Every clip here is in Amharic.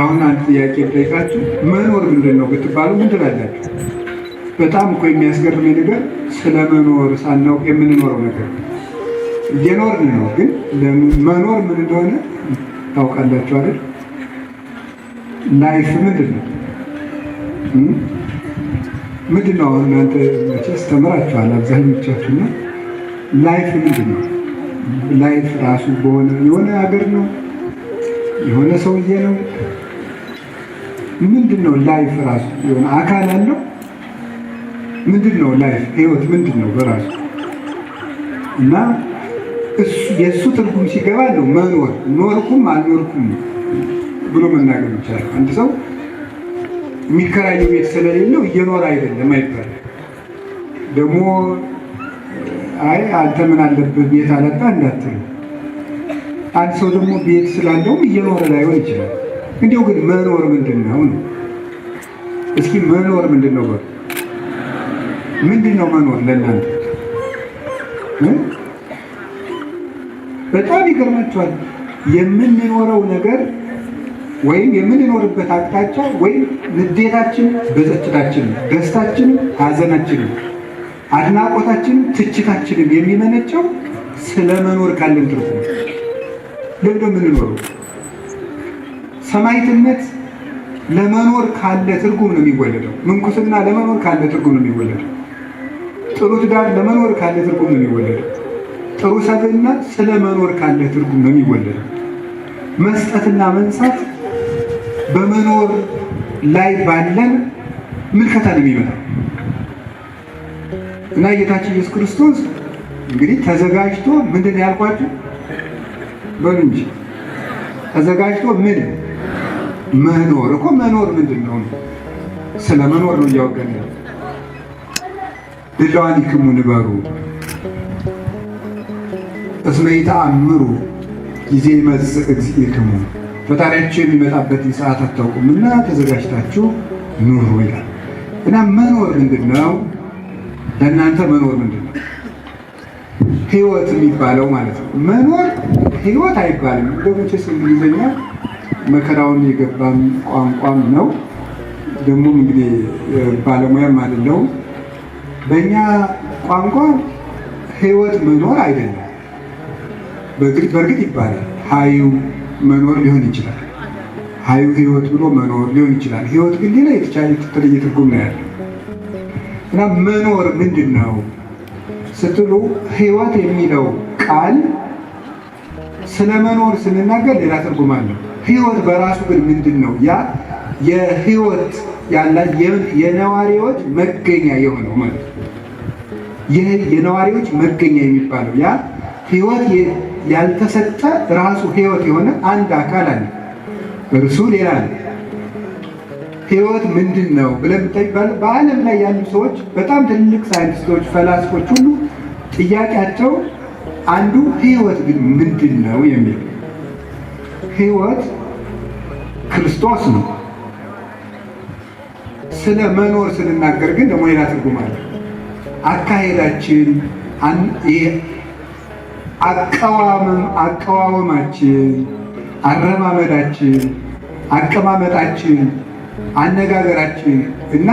አሁን አንድ ጥያቄ ጠይቃችሁ መኖር ምንድን ነው ብትባሉ ምን ትላላችሁ? በጣም እኮ የሚያስገርመኝ ነገር ስለ መኖር ሳናውቅ የምንኖረው ነገር እየኖርን ነው፣ ግን መኖር ምን እንደሆነ ታውቃላችሁ አይደል? ላይፍ ምንድን ነው? ምንድን ነው? አሁን እናንተ መቼስ ተምራችኋል አብዛኞቻችሁና ላይፍ ምንድን ነው? ላይፍ ራሱ የሆነ ሀገር ነው? የሆነ ሰውዬ ነው? ምንድን ነው ላይፍ ራሱ? የሆነ አካል አለው? ምንድን ነው ላይፍ? ህይወት ምንድን ነው በራሱ? እና የእሱ ትርጉም ሲገባ ነው መኖር። ኖርኩም አልኖርኩም ብሎ መናገር ይቻላል። አንድ ሰው የሚከራየው ቤት ስለሌለው እየኖረ አይደለም አይባልም። ደግሞ አይ አንተ ምን አለብህ ቤት አለጣ እንዳትሉ። አንድ ሰው ደግሞ ቤት ስላለውም እየኖረ ላይሆን ይችላል። እንዲያው ግን መኖር ምንድን ነው? እስኪ መኖር ምንድን ነው? ምንድን ነው መኖር ለእናንተ? በጣም ይገርማችኋል። የምንኖረው ነገር ወይም የምንኖርበት አቅጣጫ ወይም ንዴታችን፣ በጸጥታችን፣ ደስታችን፣ ሐዘናችን፣ አድናቆታችን፣ ትችታችንን የሚመነጨው ስለ መኖር ካለን ትርጉም። ለምንድን ነው የምንኖረው? ሰማዕትነት ለመኖር ካለ ትርጉም ነው የሚወለደው። ምንኩስና ለመኖር ካለ ትርጉም ነው የሚወለደው። ጥሩ ትዳር ለመኖር ካለ ትርጉም ነው የሚወለደው። ጥሩ ሰብዕና ስለ መኖር ካለ ትርጉም ነው የሚወለደው። መስጠትና መንሳት በመኖር ላይ ባለን ምልከታ ነው የሚመጣው እና ጌታችን ኢየሱስ ክርስቶስ እንግዲህ ተዘጋጅቶ ምንድን ነው ያልኳችሁ? በሉ እንጂ ተዘጋጅቶ ምን መኖር እኮ መኖር ምንድን ነው? ስለ መኖር ነው እያወገን ነው። ድለዋኒክሙ ንበሩ እስመ ኢተአምሩ ጊዜ ይመጽእ እግዚእክሙ፣ ፈጣሪያችሁ የሚመጣበትን ሰዓት አታውቁምና ተዘጋጅታችሁ ኑሩ ይላል። እና መኖር ምንድን ነው? ለእናንተ መኖር ምንድን ነው? ህይወት የሚባለው ማለት ነው። መኖር ህይወት አይባልም። እንደመቼስ እንግሊዝኛ መከራውን የገባም ቋንቋም ነው። ደግሞም እንግዲህ ባለሙያም አይደለሁም። በእኛ ቋንቋ ህይወት መኖር አይደለም። በእርግጥ ይባላል ሀዩ መኖር ሊሆን ይችላል። ሀዩ ህይወት ብሎ መኖር ሊሆን ይችላል። ህይወት ግን ሌላ የተለየ ትርጉም ነው ያለው። እና መኖር ምንድን ነው ስትሉ ህይወት የሚለው ቃል ስለ መኖር ስንናገር ሌላ ትርጉም አለው። ህይወት በራሱ ግን ምንድን ነው? ያ የህይወት ያላ የነዋሪዎች መገኛ የሆነው ማለት ነው። ይህ የነዋሪዎች መገኛ የሚባለው ያ ህይወት ያልተሰጠ ራሱ ህይወት የሆነ አንድ አካል አለ። እርሱ ሌላ ነው። ህይወት ምንድን ነው ብለን ብንጠይቅ በዓለም ላይ ያሉ ሰዎች በጣም ትልቅ ሳይንቲስቶች፣ ፈላስፎች ሁሉ ጥያቄያቸው አንዱ ህይወት ግን ምንድን ነው የሚል። ህይወት ክርስቶስ ነው። ስለ መኖር ስንናገር ግን ደግሞ ሌላ ትርጉም አለ። አካሄዳችን፣ አቀዋወማችን፣ አረማመዳችን፣ አቀማመጣችን፣ አነጋገራችን እና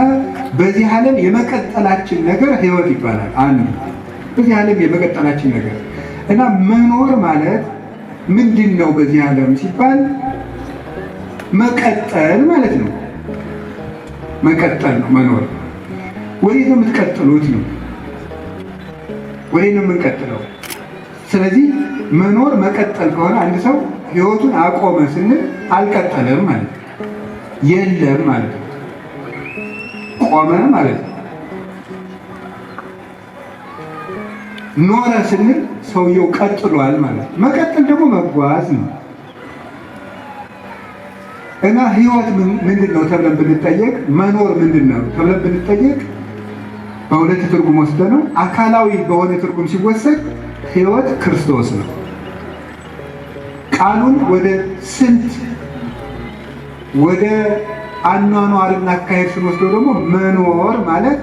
በዚህ ዓለም የመቀጠላችን ነገር ህይወት ይባላል። አንዱ በዚህ ዓለም የመቀጠላችን ነገር እና መኖር ማለት ምንድን ነው? በዚህ ዓለም ሲባል መቀጠል ማለት ነው። መቀጠል ነው መኖር። ወዴት ነው የምትቀጥሉት ነው? ወዴት ነው የምንቀጥለው? ስለዚህ መኖር መቀጠል ከሆነ አንድ ሰው ህይወቱን አቆመ ስንል አልቀጠለም ማለት ነው። የለም ማለት ነው። ቆመ ማለት ነው። ኖረ ስንል ሰውየው ቀጥሏል ማለት ነው። መቀጠል ደግሞ መጓዝ ነው። እና ህይወት ምንድን ነው ተብለን ብንጠየቅ፣ መኖር ምንድን ነው ተብለን ብንጠየቅ በሁለት ትርጉም ወስደነው አካላዊ በሆነ ትርጉም ሲወሰድ ህይወት ክርስቶስ ነው። ቃሉን ወደ ስልት ወደ አኗኗርና አካሄድ ስንወስደው ደግሞ መኖር ማለት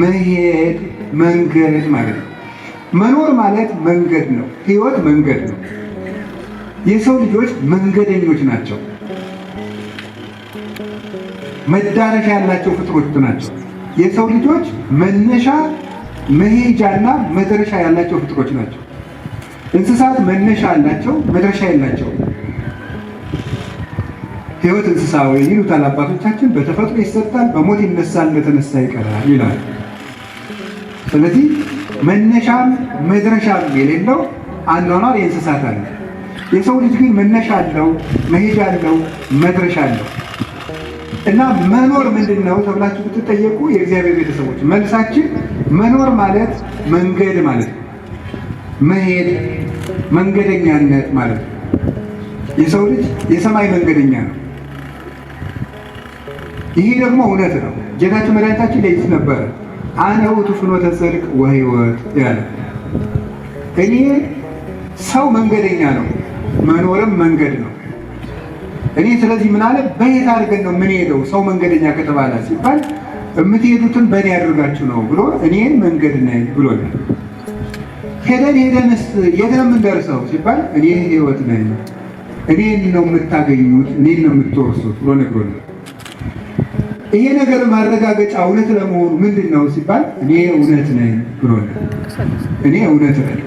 መሄድ፣ መንገድ ማለት ነው። መኖር ማለት መንገድ ነው። ህይወት መንገድ ነው። የሰው ልጆች መንገደኞች ናቸው። መዳረሻ ያላቸው ፍጥሮች ናቸው። የሰው ልጆች መነሻ መሄጃና መድረሻ ያላቸው ፍጥሮች ናቸው። እንስሳት መነሻ አላቸው፣ መድረሻ የላቸው። ሕይወት እንስሳዊ ይሉታል አባቶቻችን። በተፈጥሮ ይሰጣል፣ በሞት ይነሳል፣ እንደተነሳ ይቀራል ይላል። ስለዚህ መነሻም መድረሻም የሌለው አኗኗር የእንስሳት አለ። የሰው ልጅ ግን መነሻ አለው፣ መሄጃ አለው፣ መድረሻ አለው። እና መኖር ምንድን ነው ተብላችሁ ብትጠየቁ የእግዚአብሔር ቤተሰቦች መልሳችን መኖር ማለት መንገድ ማለት ነው። መሄድ መንገደኛነት ማለት ነው። የሰው ልጅ የሰማይ መንገደኛ ነው። ይሄ ደግሞ እውነት ነው። ጌታችን መድኃኒታችን ለይት ነበረ አነ ውእቱ ፍኖተ ጽድቅ ወሕይወት ያለ። እኔ ሰው መንገደኛ ነው፣ መኖርም መንገድ ነው። እኔ ስለዚህ ምን አለ በየት አድርገን ነው የምንሄደው? ሰው መንገደኛ ከተባለ ሲባል የምትሄዱትን በእኔ ያደርጋችሁ ነው ብሎ እኔ መንገድ ነኝ ብሎኛል። ሄደንስ የት ነው የምንደርሰው ሲባል እኔ ሕይወት ነኝ፣ እኔን ነው የምታገኙት፣ እኔን ነው የምትወርሱት ብሎ ነግሮናል። ይሄ ነገር ማረጋገጫ እውነት ለመሆኑ ምንድን ነው ሲባል እኔ እውነት ነኝ ብሎናል። እኔ እውነት ነኝ።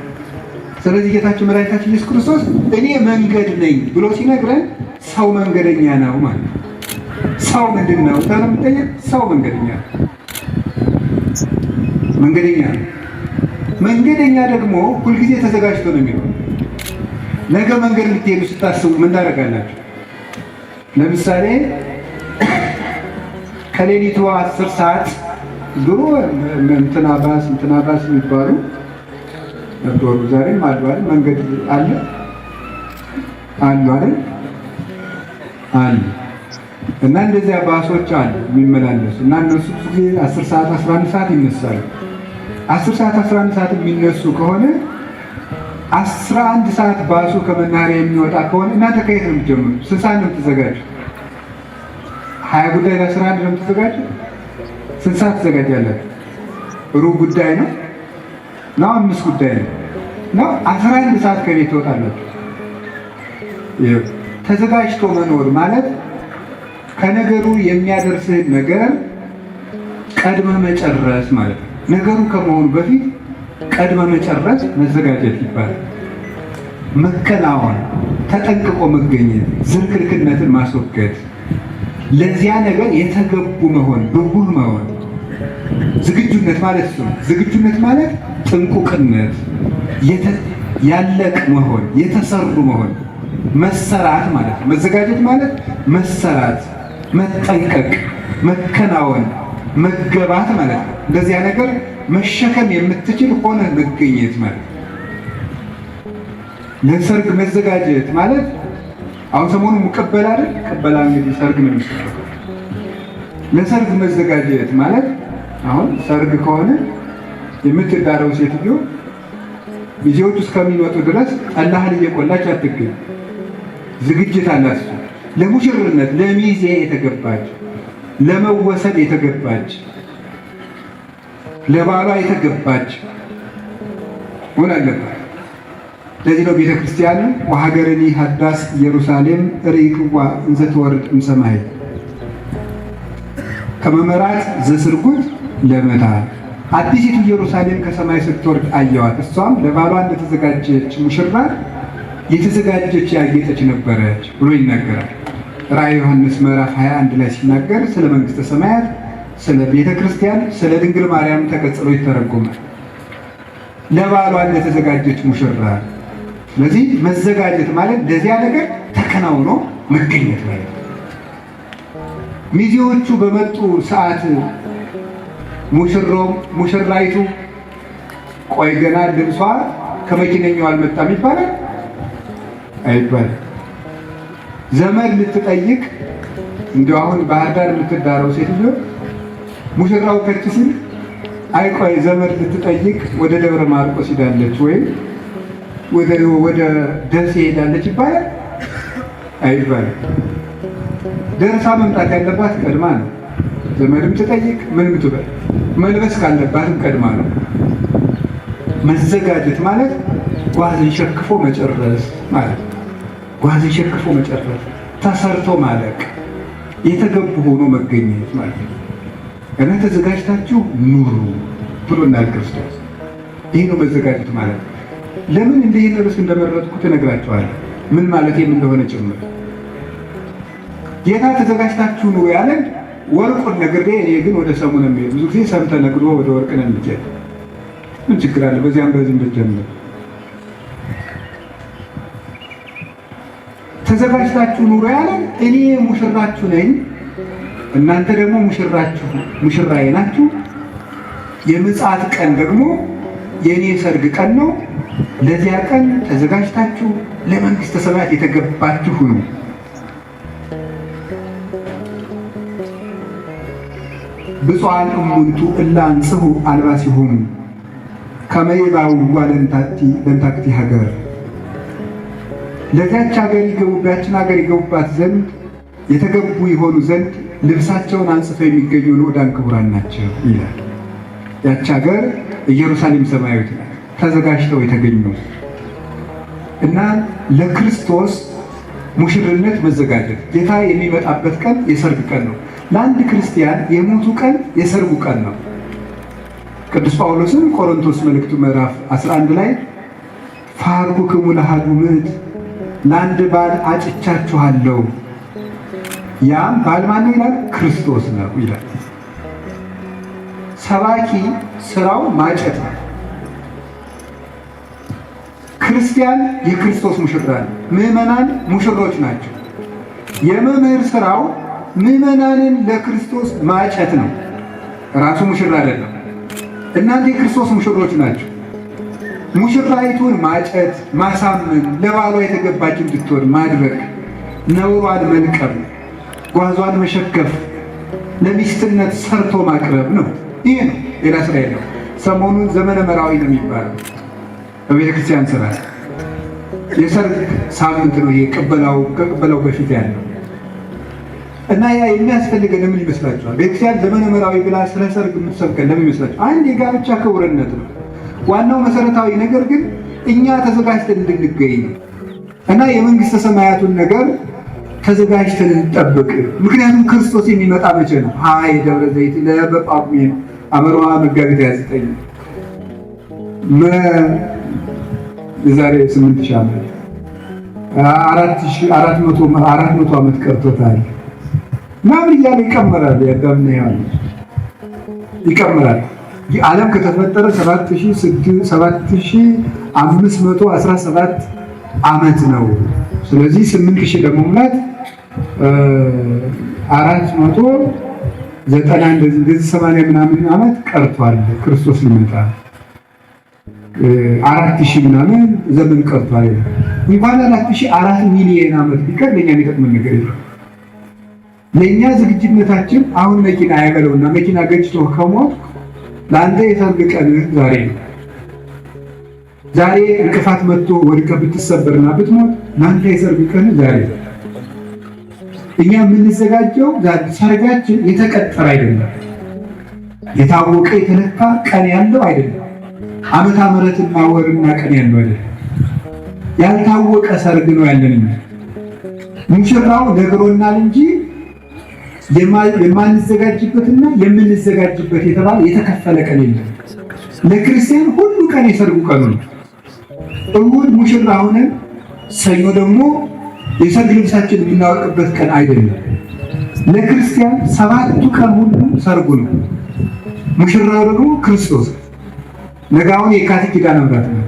ስለዚህ ጌታችን መድኃኒታችን ኢየሱስ ክርስቶስ እኔ መንገድ ነኝ ብሎ ሲነግረን ሰው መንገደኛ ነው ማለት ነው። ሰው ምንድን ነው ተለምጠየቅ? ሰው መንገደኛ ነው። መንገደኛ ነው። መንገደኛ ደግሞ ሁልጊዜ ተዘጋጅቶ ነው የሚሆነው። ነገ መንገድ ልትሄዱ ስታስቡ ምን ታደርጋላችሁ? ለምሳሌ ከሌሊቱ 10 ሰዓት ድሮ እንትና ባስ የሚባሉ ነበሩ። ዛሬም አሉ አይደል? መንገድ አለ አይደል? አሉ። እና እንደዚያ ባሶች አሉ የሚመላለሱ እና እነሱ ብዙ ጊዜ 10 ሰዓት 11 ሰዓት ይነሳሉ። 10 ሰዓት 11 ሰዓት የሚነሱ ከሆነ 11 ሰዓት ባሱ ከመናኸሪያ የሚወጣ ከሆነ እናንተ ከየት ነው የምትጀምሩት? ስንት ሰዓት ነው የምትዘጋጁ? 20 ጉዳይ ለ11 ነው የምትዘጋጁ? ስንት ሰዓት ትዘጋጃላችሁ? ሩብ ጉዳይ ነው 5 ጉዳይ ነው 11 ሰዓት ከቤት ትወጣላችሁ። ተዘጋጅቶ መኖር ማለት ከነገሩ የሚያደርስህን ነገር ቀድመህ መጨረስ ማለት ነው። ነገሩ ከመሆኑ በፊት ቀድመህ መጨረስ መዘጋጀት ይባላል። መከናወን፣ ተጠንቅቆ መገኘት፣ ዝርክርክነትን ማስወገድ፣ ለዚያ ነገር የተገቡ መሆን፣ ብጉህ መሆን፣ ዝግጁነት ማለት ነው። ዝግጁነት ማለት ጥንቁቅነት፣ ያለቅ መሆን፣ የተሰሩ መሆን፣ መሰራት ማለት ነው። መዘጋጀት ማለት መሰራት፣ መጠንቀቅ፣ መከናወን፣ መገባት ማለት ነው። እንደዚያ ነገር መሸከም የምትችል ሆነ መገኘት ማለት ነው። ለሰርግ መዘጋጀት ማለት አሁን ሰሞኑን ሙቀበል አይደል? ቀበላ እንግዲህ ሰርግ ነው የሚሰራው። ለሰርግ መዘጋጀት ማለት አሁን ሰርግ ከሆነ የምትዳረው ሴትዮ ሚዜዎቹ እስከሚመጡ ድረስ ጠላህን እየቆላች አትገኝ። ዝግጅት አላት። ለሙሽርነት ለሚዜ የተገባች፣ ለመወሰድ የተገባች፣ ለባሏ የተገባች ሆነ አለባት። ለዚህ ነው ቤተ ክርስቲያን ወሀገርኒ ሀዳስ ኢየሩሳሌም ርኢክዋ እንዘ ትወርድ እምሰማይ ከመመራት ዘስርጉት ለመታ አዲሲቱ ኢየሩሳሌም ከሰማይ ስትወርድ አየዋት። እሷም ለባሏ እንደተዘጋጀች ሙሽራ የተዘጋጀች ያጌጠች ነበረች ብሎ ይናገራል። ራዕየ ዮሐንስ ምዕራፍ 21 ላይ ሲናገር ስለ መንግስተ ሰማያት፣ ስለ ቤተ ክርስቲያን፣ ስለ ድንግል ማርያም ተቀጽሎ ይተረጎማል። ለባሏ እንደተዘጋጀች ሙሽራ። ስለዚህ መዘጋጀት ማለት ለዚያ ነገር ተከናውኖ መገኘት ማለት ነው። ሚዜዎቹ በመጡ ሰዓት ሙሽራይቱ ቆይ ገና ልብሷ ከመኪነኛው አልመጣም ይባላል አይባልም። ዘመድ ልትጠይቅ እንደው አሁን ባህር ዳር የምትዳረው ሴትዮ ሙሽራው ከች ሲል አይ ቆይ ዘመድ ልትጠይቅ ወደ ደብረ ማርቆስ ሄዳለች ወይም ወደ ደሴ ሄዳለች ይባላል አይባልም። ደርሳ መምጣት ያለባት ቀድማ ነው። ዘመድም ትጠይቅ ምንም ትበል መልበስ ካለባትም ቀድማ ነው። መዘጋጀት ማለት ጓዝን ሸክፎ መጨረስ ማለት ነው። ጓዝን ሸክፎ መጨረስ፣ ተሰርቶ ማለቅ፣ የተገቡ ሆኖ መገኘት ማለት ነው። እና ተዘጋጅታችሁ ኑሩ ብሎናል ክርስቶስ። ይህ ነው መዘጋጀት ማለት። ለምን እንዲህ ርዕስ እንደመረጥኩት እነግራችኋለሁ፣ ምን ማለት እንደሆነ ጭምር። ጌታ ተዘጋጅታችሁ ኑሩ ያለን ወርቁን ነግሬ እኔ ግን ወደ ሰሙ ነው የሚሄድ። ብዙ ጊዜ ሰም ተነግሮ ወደ ወርቅ ነው የሚሄድ። ምን ችግር አለ? በዚያም በዚህም ብትጀምር ተዘጋጅታችሁ ኑሩ ያለን እኔ ሙሽራችሁ ነኝ፣ እናንተ ደግሞ ሙሽራዬ ናችሁ። የምጽአት ቀን ደግሞ የእኔ ሰርግ ቀን ነው። ለዚያ ቀን ተዘጋጅታችሁ ለመንግሥተ ሰማያት የተገባችሁ ሁኑ። ብፁዓን እሙንቱ እለ አንጽሑ አልባሲሆሙ ከመ ይባውዋ ለእንታክቲ ሀገር። ለዚያች ሀገር ይገቡባት ዘንድ የተገቡ የሆኑ ዘንድ ልብሳቸውን አንጽፈው የሚገኙ ንዑዳን ክቡራን ናቸው ይላል። ያች ሀገር ኢየሩሳሌም ሰማያዊት ናት፣ ተዘጋጅተው የተገኙ እና ለክርስቶስ ሙሽርነት መዘጋጀት። ጌታ የሚመጣበት ቀን የሰርግ ቀን ነው። ለአንድ ክርስቲያን የሞቱ ቀን የሰርጉ ቀን ነው። ቅዱስ ጳውሎስም ቆሮንቶስ መልእክቱ ምዕራፍ 11 ላይ ፋርኩክሙ ለአሐዱ ምዕት፣ ለአንድ ባል አጭቻችኋለሁ። ያም ባል ማነው ይላል? ክርስቶስ ነው ይላል። ሰባኪ ስራው ማጨት ነው። ክርስቲያን የክርስቶስ ሙሽራ ነው። ምዕመናን ሙሽሮች ናቸው። የመምህር ስራው ምዕመናንን ለክርስቶስ ማጨት ነው። ራሱ ሙሽራ አይደለም። እናንተ የክርስቶስ ሙሽሮች ናቸው። ሙሽራይቱን ማጨት፣ ማሳመን፣ ለባሏ የተገባች እንድትሆን ማድረግ፣ ነውሯን መልቀም፣ ጓዟን መሸከፍ፣ ለሚስትነት ሰርቶ ማቅረብ ነው። ይህ ነው፣ ሌላ ስራ የለው። ሰሞኑን ዘመነ መራዊ ነው የሚባለው በቤተ ክርስቲያን ስራ። የሰርግ ሳምንት ነው ይሄ፣ ከቅበላው በፊት ያለው እና ያ የሚያስፈልገን ለምን ይመስላችኋል? ቤተክርስቲያን ዘመነ መራዊ ብላ ስለ ሰርግ የምትሰብከን ለምን ይመስላችኋል? አንድ የጋብቻ ክቡርነት ነው። ዋናው መሰረታዊ ነገር ግን እኛ ተዘጋጅተን እንድንገኝ ነው እና የመንግስተ ሰማያቱን ነገር ተዘጋጅተን እንጠብቅ። ምክንያቱም ክርስቶስ የሚመጣ መቼ ነው? ሀይ ደብረ ዘይት ለበጳጉሜ አመሯ መጋቢት 29 የዛሬ 8000 ዓመት 400 ዓመት ቀርቶታል። ማን እያለ ይቀመራል? ያዳምና ያለ ይቀመራል። ዓለም ከተፈጠረ 7517 ዓመት ነው። ስለዚህ 8000 ለመሙላት 490 እንደዚህ 80 ምናምን ዓመት ቀርቷል። ክርስቶስ ሊመጣ 4000 ምናምን ዘመን ቀርቷል። እንኳን 4 ሚሊዮን ዓመት ቢቀር ለኛ የሚጠቅመን ነገር የለም። ለኛ ዝግጅነታችን አሁን መኪና ያገለውና መኪና ገጭቶ ከሞት ለአንተ የሰርግ ቀን ዛሬ ነው። ዛሬ እንቅፋት መጥቶ ወድቀህ ብትሰበርና ብትሞት ለአንተ የሰርግ ቀን ዛሬ ነው። እኛ የምንዘጋጀው ሰርጋችን የተቀጠረ አይደለም፣ የታወቀ የተለካ ቀን ያለው አይደለም፣ ዓመተ ምሕረትና ወርና ቀን ያለው አይደለም። ያልታወቀ ሰርግ ነው ያለን። ሙሽራው ነግሮናል እንጂ የማንዘጋጅበትና የምንዘጋጅበት የተባለ የተከፈለ ቀን የለም። ለክርስቲያን ሁሉ ቀን የሰርጉ ቀኑ ነው። እሑድ ሙሽራ ሆነን ሰኞ ደግሞ የሰርግ ልብሳችን የምናወልቅበት ቀን አይደለም። ለክርስቲያን 7ቱ ቀን ሁሉ ሰርጉ ነው። ሙሽራው ደግሞ ክርስቶስ። ነገ አሁን የካቲት ኪዳነ ምሕረት ነው።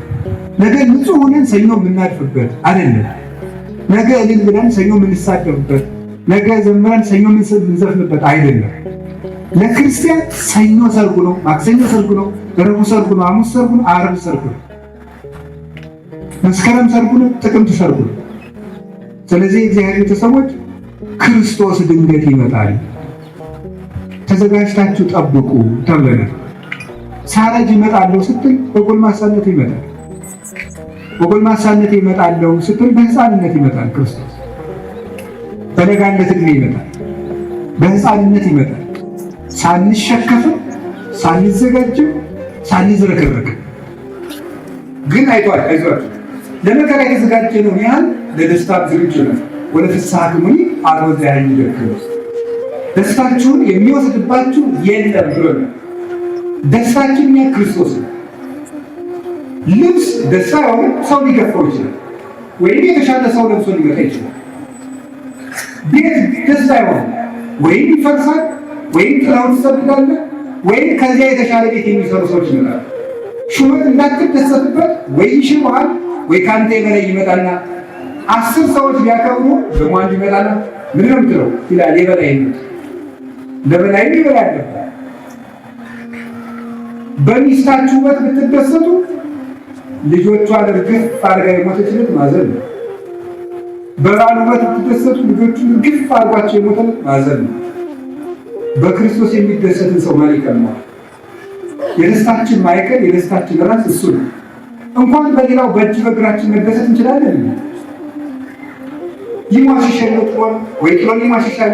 ነገ ንጹሕ ሆነን ሰኞ የምናድፍበት አይደለም። ነገ እልል ብለን ሰኞ የምንሳደፍበት፣ ነገ ዘምረን ሰኞ የምንዘፍንበት አይደለም። ለክርስቲያን ሰኞ ሰርጉ ነው፣ ማክሰኞ ሰርጉ ነው፣ ረቡዕ ሰርጉ ነው፣ ሐሙስ ሰርጉ ነው፣ ዓርብ ሰርጉ ነው፣ መስከረም ሰርጉ ነው፣ ጥቅምት ሰርጉ ነው። ስለዚህ የእግዚአብሔር ቤተሰቦች ክርስቶስ ድንገት ይመጣል፣ ተዘጋጅታችሁ ጠብቁ ተብለናል። ሳረጅ እመጣለሁ ስትል በጎልማሳነት ይመጣል። በጎልማሳነት ይመጣለሁ ስትል በሕፃንነት ይመጣል ክርስቶስ። በለጋነት ዕድሜ ይመጣል፣ በሕፃንነት ይመጣል። ሳንሸከፍም ሳንዘጋጅም ሳንዝረከረክም ግን አይቷል። አይዟችሁ ለመከራ የተዘጋጀ ነው ያህል ለደስታ ዝግጁ ነው። ወደ ፍስሐ ክሙኒ አልወ ዘያኝ ይደክም ደስታችሁን የሚወስድባችሁ የለም ብሎ ነው። ደስታችን ያ ክርስቶስ ነው። ልብስ ደስታ የሆነ ሰው ሊገፋው ይችላል፣ ወይም የተሻለ ሰው ለብሶ ሊመጣ ይችላል። ቤት ደስታ የሆነ ወይም ይፈርሳል፣ ወይም ጥላውን ትሰብዳለህ፣ ወይም ከዚያ የተሻለ ቤት የሚሰሩ ሰዎች ይመጣሉ። ሹመት እንዳትደሰትበት ወይ ይሽመሃል፣ ወይ ከአንተ የበላይ ይመጣና 10 ሰዎች ሊያከብሩ ደግሞ አንድ ይመጣና ምንድን ነው የምትለው ይላል። የበላይ ነው ለበላይ ይበላይ አለበት። በሚስታችሁ ውበት ብትደሰቱ ልጆቿን እርግፍ አድርጋ የሞተች ልጅ ማዘን ነው። በባል ውበት ብትደሰቱ ልጆቹን እርግፍ አድርጓቸው የሞተ ማዘን ነው። በክርስቶስ የሚደሰትን ሰው ማን ይቀርመዋል? የደስታችን ማዕከል የደስታችን ራስ እሱ ነው። እንኳን በሌላው በእጅ በእግራችን መደሰት እንችላለን። ይሟሽሻል ጥሎን ወይ ጥሎን ይሟሽሻል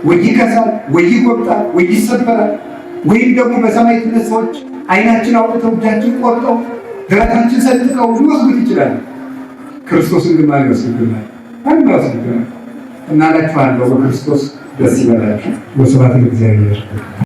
ወይ ይከሳል ወይ ይጎብጣል ወይ ይሰበራል፣ ወይም ደግሞ በሰማዕትነት ሰዎች ዓይናችን አውጥተው እጃችን ቆርጠው ደረታችን ሰንጥቀው ሊወስዱት ይችላል። ክርስቶስን ግን ማን ይወስድብናል? ማን ይወስድብናል? እናላችኋለሁ በክርስቶስ ደስ ይበላችሁ። ወስብሐት ለእግዚአብሔር።